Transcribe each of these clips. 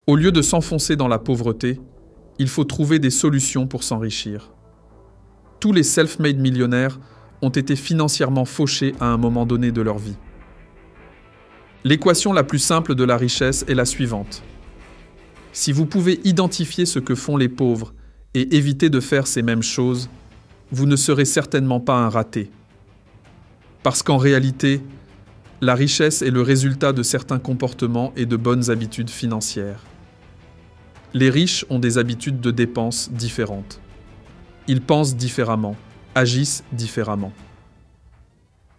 Au lieu de s'enfoncer dans la pauvreté, il faut trouver des solutions pour s'enrichir. Tous les self-made millionnaires ont été financièrement fauchés à un moment donné de leur vie. L'équation la plus simple de la richesse est la suivante. Si vous pouvez identifier ce que font les pauvres et éviter de faire ces mêmes choses, vous ne serez certainement pas un raté. Parce qu'en réalité, la richesse est le résultat de certains comportements et de bonnes habitudes financières. Les riches ont des habitudes de dépenses différentes. Ils pensent différemment, agissent différemment.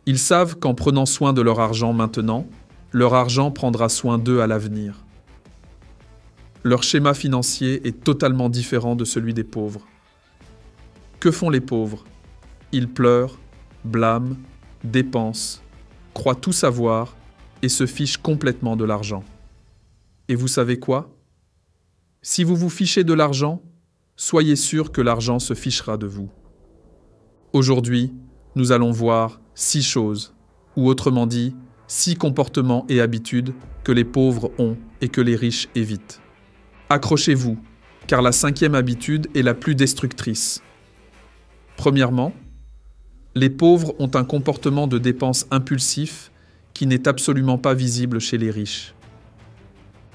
Ils savent qu'en prenant soin de leur argent maintenant, leur argent prendra soin d'eux à l'avenir. Leur schéma financier est totalement différent de celui des pauvres. Que font les pauvres? Ils pleurent, blâment, dépensent, croient tout savoir et se fichent complètement de l'argent. Et vous savez quoi? Si vous vous fichez de l'argent, soyez sûr que l'argent se fichera de vous. Aujourd'hui, nous allons voir 6 choses, ou autrement dit, 6 comportements et habitudes que les pauvres ont et que les riches évitent. Accrochez-vous, car la 5e habitude est la plus destructrice. Premièrement, les pauvres ont un comportement de dépense impulsif qui n'est absolument pas visible chez les riches.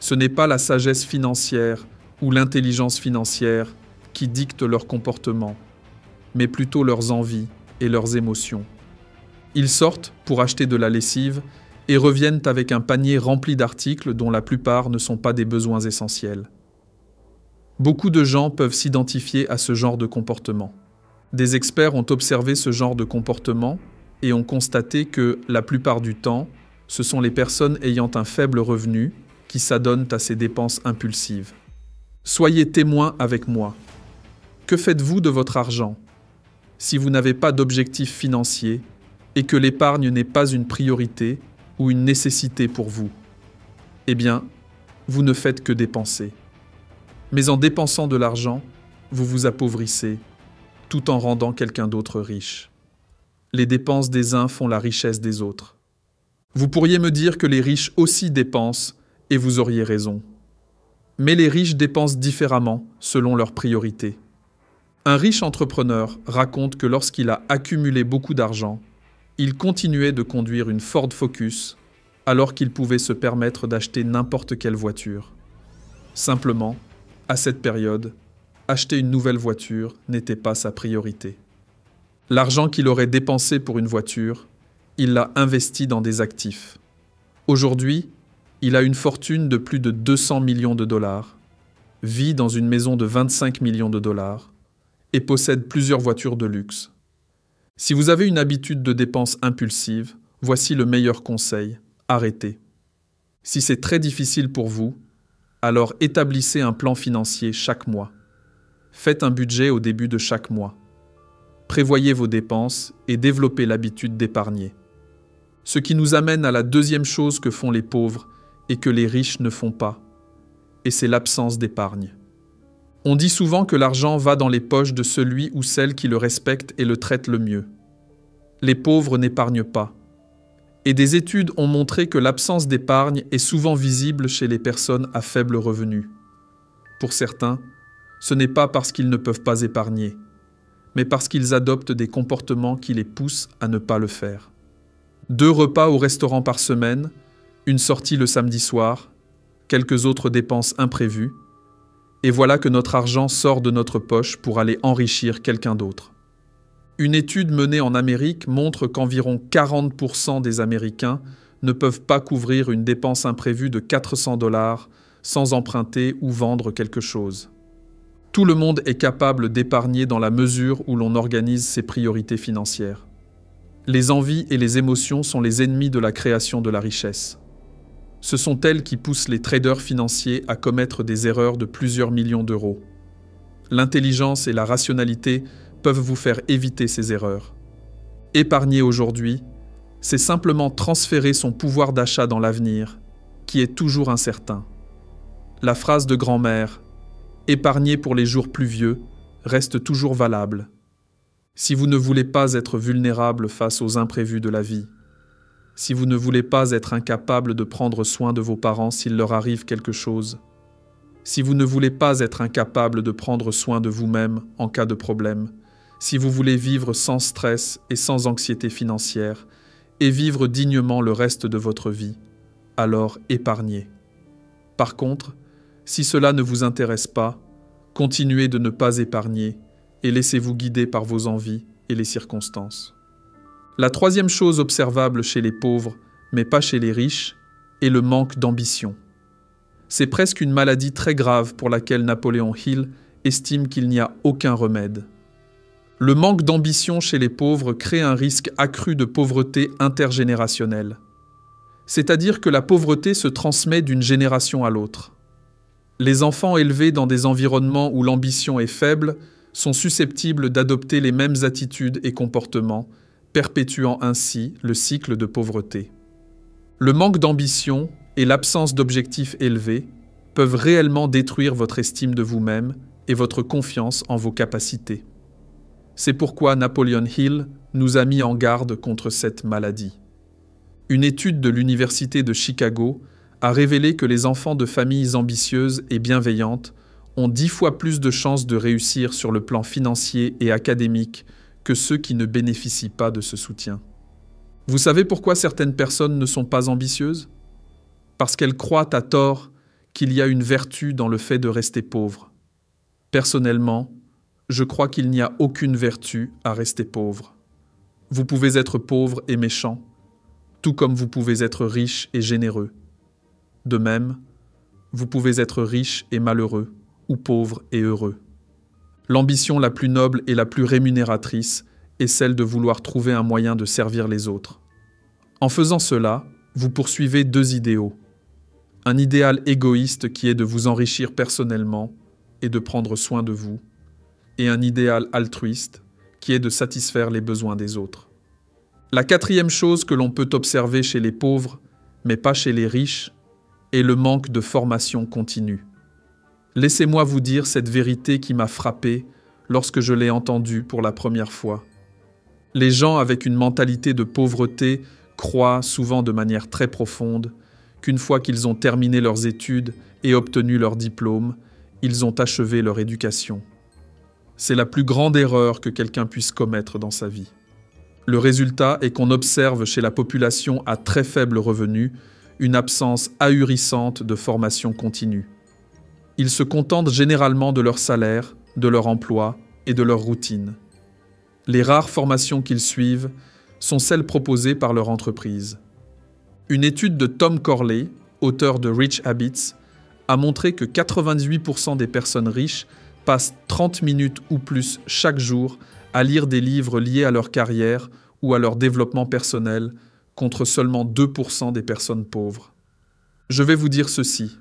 Ce n'est pas la sagesse financière ou l'intelligence financière qui dictent leur comportement, mais plutôt leurs envies et leurs émotions. Ils sortent pour acheter de la lessive et reviennent avec un panier rempli d'articles dont la plupart ne sont pas des besoins essentiels. Beaucoup de gens peuvent s'identifier à ce genre de comportement. Des experts ont observé ce genre de comportement et ont constaté que, la plupart du temps, ce sont les personnes ayant un faible revenu qui s'adonnent à ces dépenses impulsives. Soyez témoins avec moi. Que faites-vous de votre argent? Si vous n'avez pas d'objectif financier et que l'épargne n'est pas une priorité ou une nécessité pour vous, eh bien, vous ne faites que dépenser. Mais en dépensant de l'argent, vous vous appauvrissez, tout en rendant quelqu'un d'autre riche. Les dépenses des uns font la richesse des autres. Vous pourriez me dire que les riches aussi dépensent, et vous auriez raison. Mais les riches dépensent différemment, selon leurs priorités. Un riche entrepreneur raconte que lorsqu'il a accumulé beaucoup d'argent, il continuait de conduire une Ford Focus, alors qu'il pouvait se permettre d'acheter n'importe quelle voiture. Simplement, à cette période, acheter une nouvelle voiture n'était pas sa priorité. L'argent qu'il aurait dépensé pour une voiture, il l'a investi dans des actifs. Aujourd'hui, il a une fortune de plus de 200 millions de dollars, vit dans une maison de 25 millions de dollars et possède plusieurs voitures de luxe. Si vous avez une habitude de dépense impulsive, voici le meilleur conseil, arrêtez. Si c'est très difficile pour vous, alors établissez un plan financier chaque mois. Faites un budget au début de chaque mois. Prévoyez vos dépenses et développez l'habitude d'épargner. Ce qui nous amène à la 2e chose que font les pauvres et que les riches ne font pas, et c'est l'absence d'épargne. On dit souvent que l'argent va dans les poches de celui ou celle qui le respecte et le traite le mieux. Les pauvres n'épargnent pas. Et des études ont montré que l'absence d'épargne est souvent visible chez les personnes à faible revenu. Pour certains, ce n'est pas parce qu'ils ne peuvent pas épargner, mais parce qu'ils adoptent des comportements qui les poussent à ne pas le faire. 2 repas au restaurant par semaine, une sortie le samedi soir, quelques autres dépenses imprévues, et voilà que notre argent sort de notre poche pour aller enrichir quelqu'un d'autre. Une étude menée en Amérique montre qu'environ 40% des Américains ne peuvent pas couvrir une dépense imprévue de 400 $ sans emprunter ou vendre quelque chose. Tout le monde est capable d'épargner dans la mesure où l'on organise ses priorités financières. Les envies et les émotions sont les ennemis de la création de la richesse. Ce sont elles qui poussent les traders financiers à commettre des erreurs de plusieurs millions d'euros. L'intelligence et la rationalité peuvent vous faire éviter ces erreurs. Épargner aujourd'hui, c'est simplement transférer son pouvoir d'achat dans l'avenir, qui est toujours incertain. La phrase de grand-mère « Épargner pour les jours pluvieux » reste toujours valable. Si vous ne voulez pas être vulnérable face aux imprévus de la vie, si vous ne voulez pas être incapable de prendre soin de vos parents s'il leur arrive quelque chose, Si vous ne voulez pas être incapable de prendre soin de vous-même en cas de problème, si vous voulez vivre sans stress et sans anxiété financière, et vivre dignement le reste de votre vie, alors épargnez. Par contre, si cela ne vous intéresse pas, continuez de ne pas épargner et laissez-vous guider par vos envies et les circonstances. La troisième chose observable chez les pauvres, mais pas chez les riches, est le manque d'ambition. C'est presque une maladie très grave pour laquelle Napoléon Hill estime qu'il n'y a aucun remède. Le manque d'ambition chez les pauvres crée un risque accru de pauvreté intergénérationnelle. C'est-à-dire que la pauvreté se transmet d'une génération à l'autre. Les enfants élevés dans des environnements où l'ambition est faible sont susceptibles d'adopter les mêmes attitudes et comportements, perpétuant ainsi le cycle de pauvreté. Le manque d'ambition et l'absence d'objectifs élevés peuvent réellement détruire votre estime de vous-même et votre confiance en vos capacités. C'est pourquoi Napoléon Hill nous a mis en garde contre cette maladie. Une étude de l'Université de Chicago a révélé que les enfants de familles ambitieuses et bienveillantes ont 10 fois plus de chances de réussir sur le plan financier et académique que ceux qui ne bénéficient pas de ce soutien. Vous savez pourquoi certaines personnes ne sont pas ambitieuses ? Parce qu'elles croient à tort qu'il y a une vertu dans le fait de rester pauvre. Personnellement, je crois qu'il n'y a aucune vertu à rester pauvre. Vous pouvez être pauvre et méchant, tout comme vous pouvez être riche et généreux. De même, vous pouvez être riche et malheureux, ou pauvre et heureux. L'ambition la plus noble et la plus rémunératrice est celle de vouloir trouver un moyen de servir les autres. En faisant cela, vous poursuivez 2 idéaux. Un idéal égoïste qui est de vous enrichir personnellement et de prendre soin de vous, et un idéal altruiste qui est de satisfaire les besoins des autres. La 4e chose que l'on peut observer chez les pauvres, mais pas chez les riches, est le manque de formation continue. Laissez-moi vous dire cette vérité qui m'a frappé lorsque je l'ai entendue pour la première fois. Les gens avec une mentalité de pauvreté croient, souvent de manière très profonde, qu'une fois qu'ils ont terminé leurs études et obtenu leur diplôme, ils ont achevé leur éducation. C'est la plus grande erreur que quelqu'un puisse commettre dans sa vie. Le résultat est qu'on observe chez la population à très faible revenu une absence ahurissante de formation continue. Ils se contentent généralement de leur salaire, de leur emploi et de leur routine. Les rares formations qu'ils suivent sont celles proposées par leur entreprise. Une étude de Tom Corley, auteur de Rich Habits, a montré que 98% des personnes riches passent 30 minutes ou plus chaque jour à lire des livres liés à leur carrière ou à leur développement personnel, contre seulement 2% des personnes pauvres. Je vais vous dire ceci.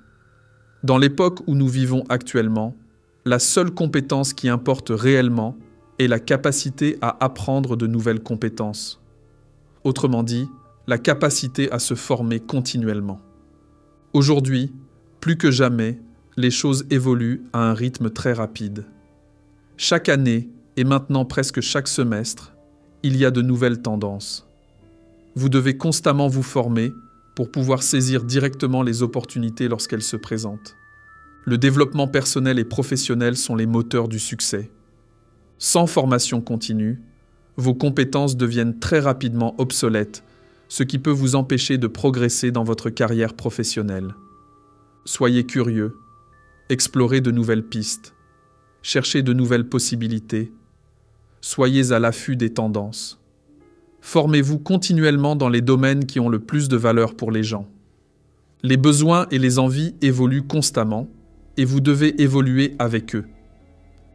Dans l'époque où nous vivons actuellement, la seule compétence qui importe réellement est la capacité à apprendre de nouvelles compétences. Autrement dit, la capacité à se former continuellement. Aujourd'hui, plus que jamais, les choses évoluent à un rythme très rapide. Chaque année, et maintenant presque chaque semestre, il y a de nouvelles tendances. Vous devez constamment vous former pour pouvoir saisir directement les opportunités lorsqu'elles se présentent. Le développement personnel et professionnel sont les moteurs du succès. Sans formation continue, vos compétences deviennent très rapidement obsolètes, ce qui peut vous empêcher de progresser dans votre carrière professionnelle. Soyez curieux, explorez de nouvelles pistes, cherchez de nouvelles possibilités, soyez à l'affût des tendances. Formez-vous continuellement dans les domaines qui ont le plus de valeur pour les gens. Les besoins et les envies évoluent constamment et vous devez évoluer avec eux.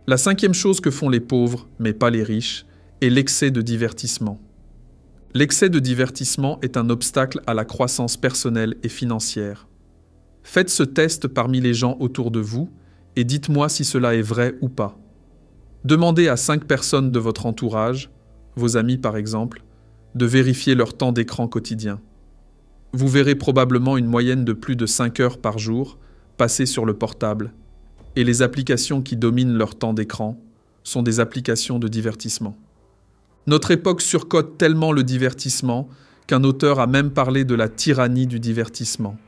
La 5e chose que font les pauvres, mais pas les riches, est l'excès de divertissement. L'excès de divertissement est un obstacle à la croissance personnelle et financière. Faites ce test parmi les gens autour de vous et dites-moi si cela est vrai ou pas. Demandez à 5 personnes de votre entourage, vos amis par exemple, de vérifier leur temps d'écran quotidien. Vous verrez probablement une moyenne de plus de 5 heures par jour passées sur le portable, et les applications qui dominent leur temps d'écran sont des applications de divertissement. Notre époque surcote tellement le divertissement qu'un auteur a même parlé de la tyrannie du divertissement.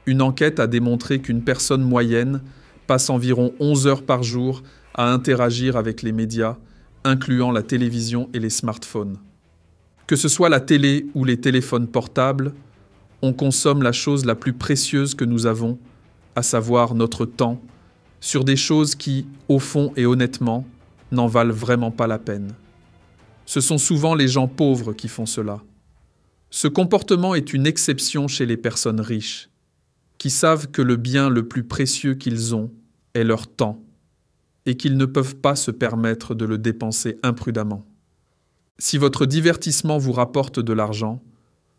Une enquête a démontré qu'une personne moyenne passe environ 11 heures par jour à interagir avec les médias, incluant la télévision et les smartphones. Que ce soit la télé ou les téléphones portables, on consomme la chose la plus précieuse que nous avons, à savoir notre temps, sur des choses qui, au fond et honnêtement, n'en valent vraiment pas la peine. Ce sont souvent les gens pauvres qui font cela. Ce comportement est une exception chez les personnes riches, qui savent que le bien le plus précieux qu'ils ont est leur temps, et qu'ils ne peuvent pas se permettre de le dépenser imprudemment. Si votre divertissement vous rapporte de l'argent,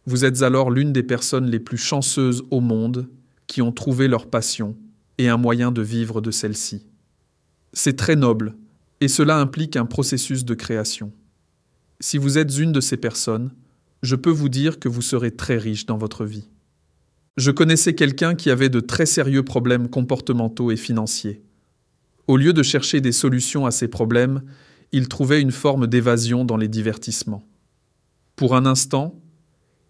vous êtes alors l'une des personnes les plus chanceuses au monde qui ont trouvé leur passion et un moyen de vivre de celle-ci. C'est très noble, et cela implique un processus de création. Si vous êtes une de ces personnes, je peux vous dire que vous serez très riche dans votre vie. Je connaissais quelqu'un qui avait de très sérieux problèmes comportementaux et financiers. Au lieu de chercher des solutions à ces problèmes, il trouvait une forme d'évasion dans les divertissements. Pour un instant,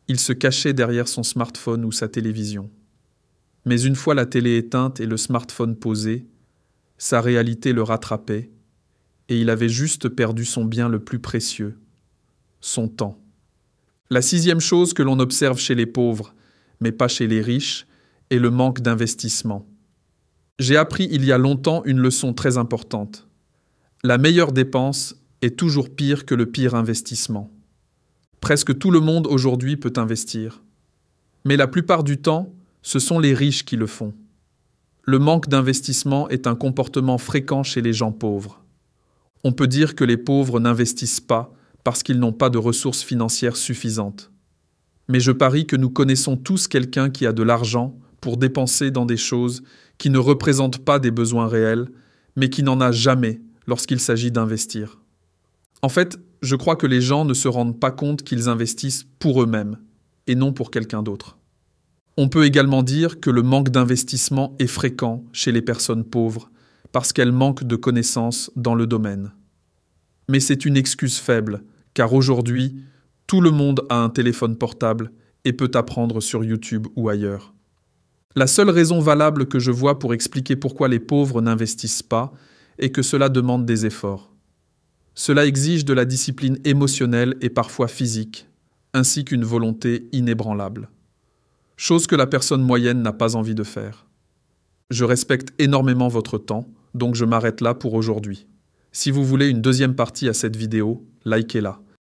il se cachait derrière son smartphone ou sa télévision. Mais une fois la télé éteinte et le smartphone posé, sa réalité le rattrapait et il avait juste perdu son bien le plus précieux, son temps. La 6e chose que l'on observe chez les pauvres, mais pas chez les riches, est le manque d'investissement. J'ai appris il y a longtemps une leçon très importante. La meilleure dépense est toujours pire que le pire investissement. Presque tout le monde aujourd'hui peut investir. Mais la plupart du temps, ce sont les riches qui le font. Le manque d'investissement est un comportement fréquent chez les gens pauvres. On peut dire que les pauvres n'investissent pas parce qu'ils n'ont pas de ressources financières suffisantes. Mais je parie que nous connaissons tous quelqu'un qui a de l'argent pour dépenser dans des choses qui ne représentent pas des besoins réels, mais qui n'en a jamais lorsqu'il s'agit d'investir. En fait, je crois que les gens ne se rendent pas compte qu'ils investissent pour eux-mêmes et non pour quelqu'un d'autre. On peut également dire que le manque d'investissement est fréquent chez les personnes pauvres parce qu'elles manquent de connaissances dans le domaine. Mais c'est une excuse faible, car aujourd'hui, tout le monde a un téléphone portable et peut apprendre sur YouTube ou ailleurs. La seule raison valable que je vois pour expliquer pourquoi les pauvres n'investissent pas est que cela demande des efforts. Cela exige de la discipline émotionnelle et parfois physique, ainsi qu'une volonté inébranlable. Chose que la personne moyenne n'a pas envie de faire. Je respecte énormément votre temps, donc je m'arrête là pour aujourd'hui. Si vous voulez une deuxième partie à cette vidéo, likez-la.